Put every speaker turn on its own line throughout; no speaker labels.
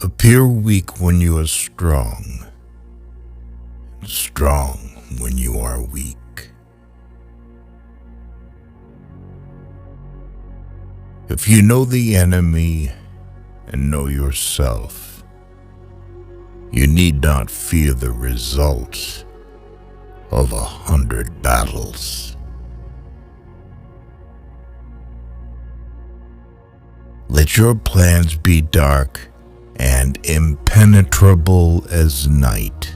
Appear weak when you are strong, strong when you are weak. If you know the enemy and know yourself, you need not fear the results of 100 battles. Let your plans be dark and impenetrable as night,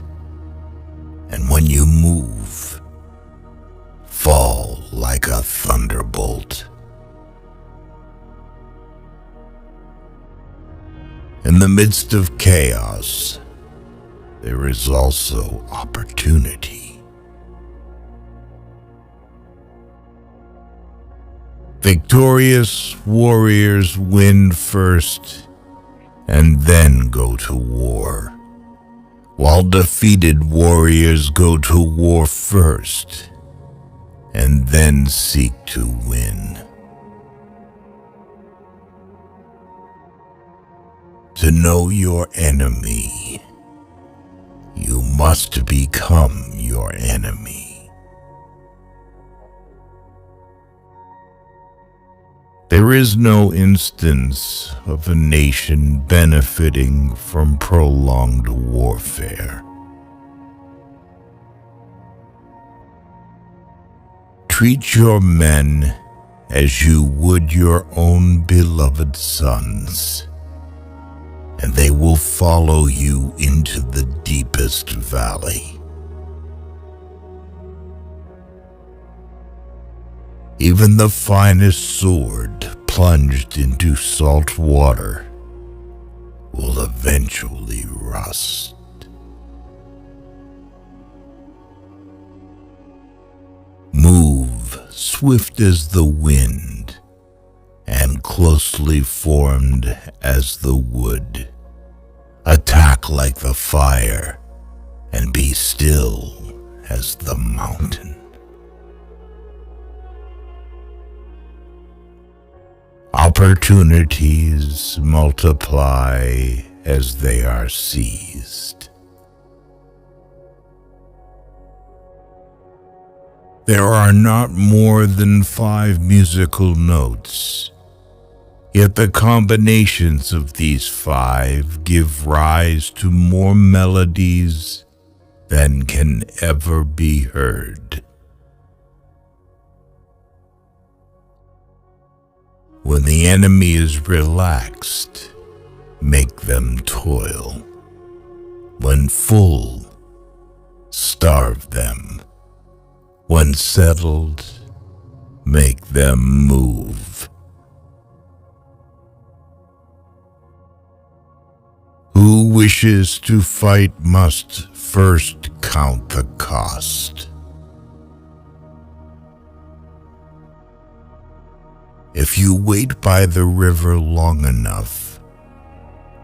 and when you move, fall like a thunderbolt. In the midst of chaos, there is also opportunity. Victorious warriors win first and then go to war, while defeated warriors go to war first and then seek to win. To know your enemy, you must become your enemy. There is no instance of a nation benefiting from prolonged warfare. Treat your men as you would your own beloved sons, and they will follow you into the deepest valley. Even the finest sword plunged into salt water will eventually rust. Move swift as the wind and closely formed as the wood. Attack like the fire and be still as the mountain. Opportunities multiply as they are seized. There are not more than 5 musical notes, yet the combinations of these 5 give rise to more melodies than can ever be heard. When the enemy is relaxed, make them toil. When full, starve them. When settled, make them move. Who wishes to fight must first count the cost. If you wait by the river long enough,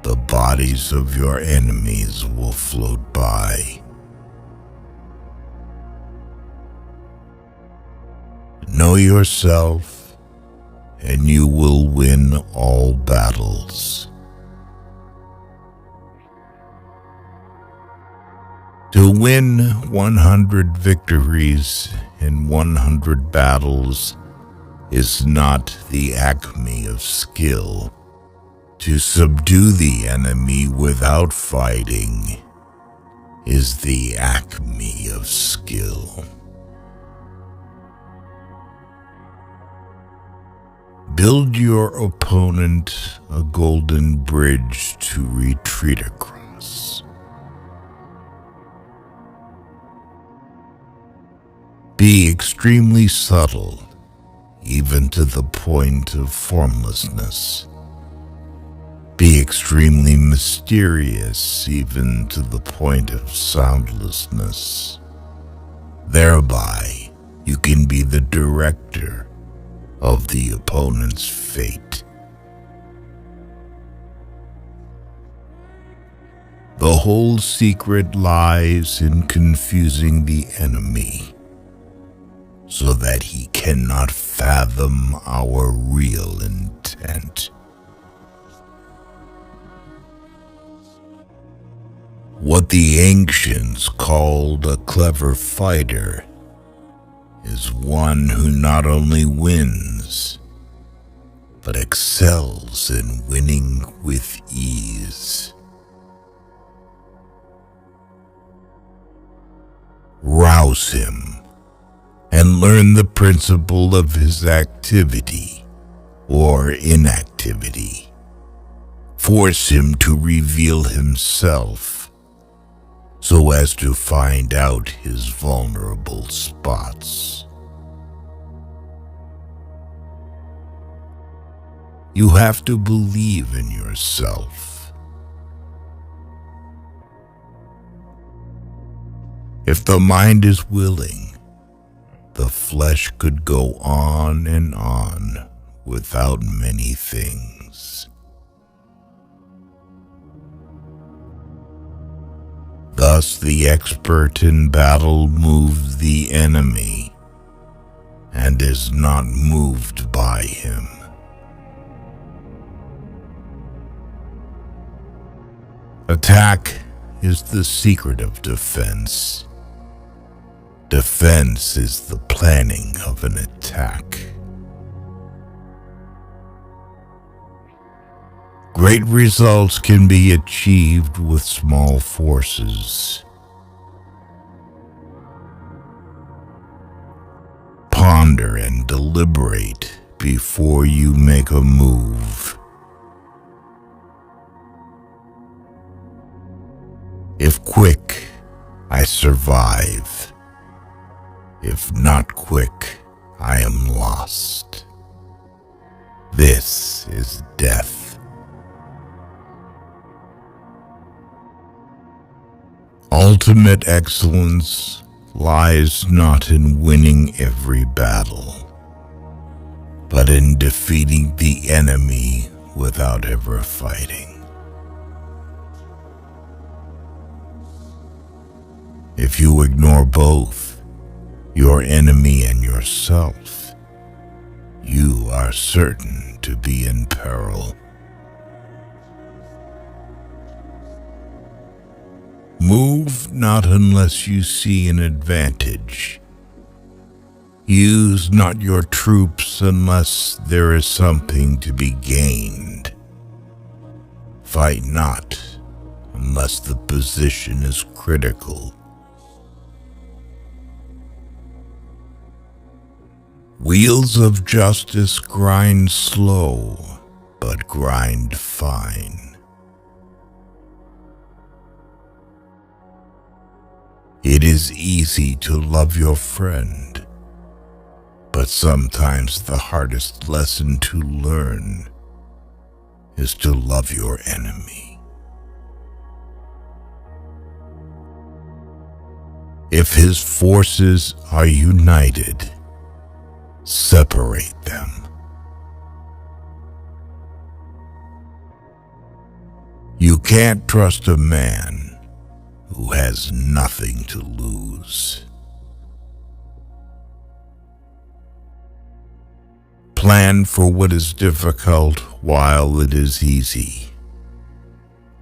the bodies of your enemies will float by. Know yourself, and you will win all battles. To win 100 victories in 100 battles is not the acme of skill. To subdue the enemy without fighting is the acme of skill. Build your opponent a golden bridge to retreat across. Be extremely subtle, even to the point of formlessness. Be extremely mysterious, even to the point of soundlessness. Thereby, you can be the director of the opponent's fate. The whole secret lies in confusing the enemy, so that he cannot fathom our real intent. What the ancients called a clever fighter is one who not only wins, but excels in winning with ease. Rouse him and learn the principle of his activity or inactivity. Force him to reveal himself so as to find out his vulnerable spots. You have to believe in yourself. If the mind is willing, the flesh could go on and on without many things. Thus the expert in battle moves the enemy and is not moved by him. Attack is the secret of defense. Defense is the planning of an attack. Great results can be achieved with small forces. Ponder and deliberate before you make a move. If quick, I survive. If not quick, I am lost. This is death. Ultimate excellence lies not in winning every battle, but in defeating the enemy without ever fighting. If you ignore both, your enemy and yourself, you are certain to be in peril. Move not unless you see an advantage. Use not your troops unless there is something to be gained. Fight not unless the position is critical. Wheels of justice grind slow, but grind fine. It is easy to love your friend, but sometimes the hardest lesson to learn is to love your enemy. If his forces are united, separate them. You can't trust a man who has nothing to lose. Plan for what is difficult while it is easy.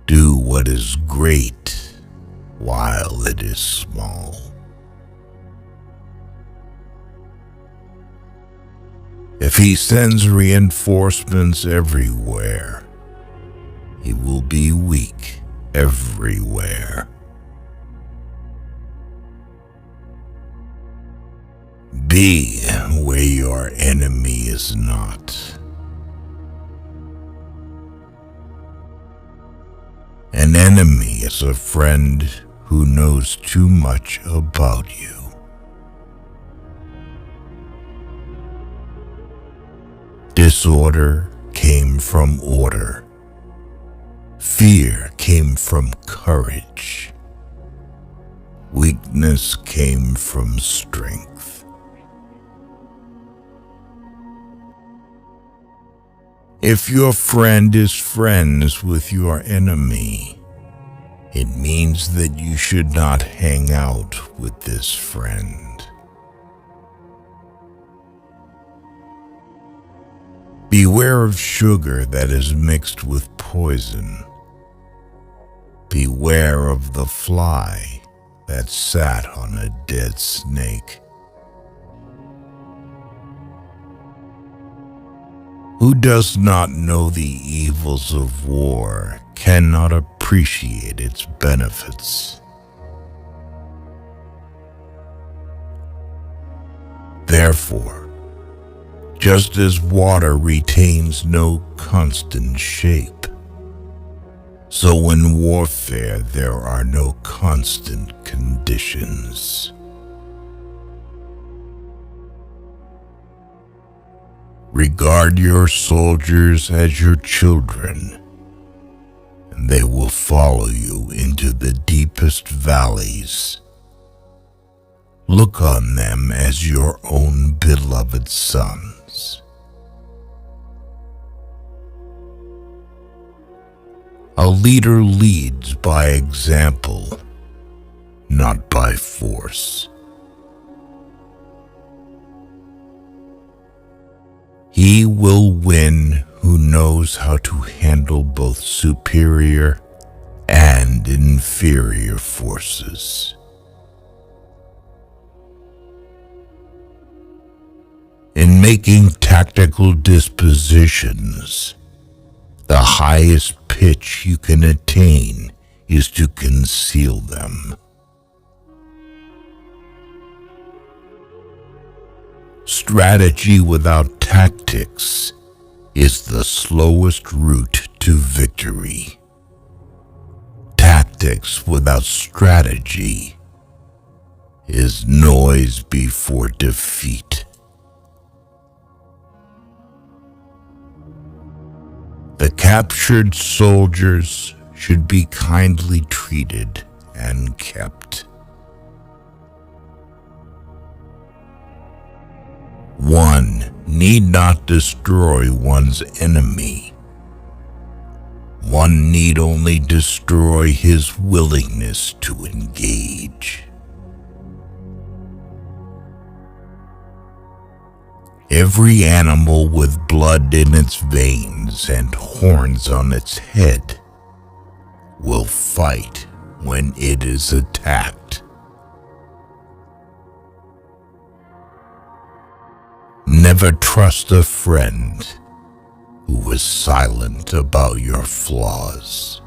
Do what is great while it is small. If he sends reinforcements everywhere, he will be weak everywhere. Be where your enemy is not. An enemy is a friend who knows too much about you. Disorder came from order. Fear came from courage. Weakness came from strength. If your friend is friends with your enemy, it means that you should not hang out with this friend. Beware of sugar that is mixed with poison. Beware beware of the fly that sat on a dead snake. Who does not know the evils of war cannot appreciate its benefits. Therefore, just as water retains no constant shape, so in warfare there are no constant conditions. Regard your soldiers as your children, and they will follow you into the deepest valleys. Look on them as your own beloved sons. A leader leads by example, not by force. He will win who knows how to handle both superior and inferior forces. In making tactical dispositions, the highest pitch you can attain is to conceal them. Strategy without tactics is the slowest route to victory. Tactics without strategy is noise before defeat. The captured soldiers should be kindly treated and kept. One need not destroy one's enemy. One need only destroy his willingness to engage. Every animal with blood in its veins and horns on its head will fight when it is attacked. Never trust a friend who is silent about your flaws.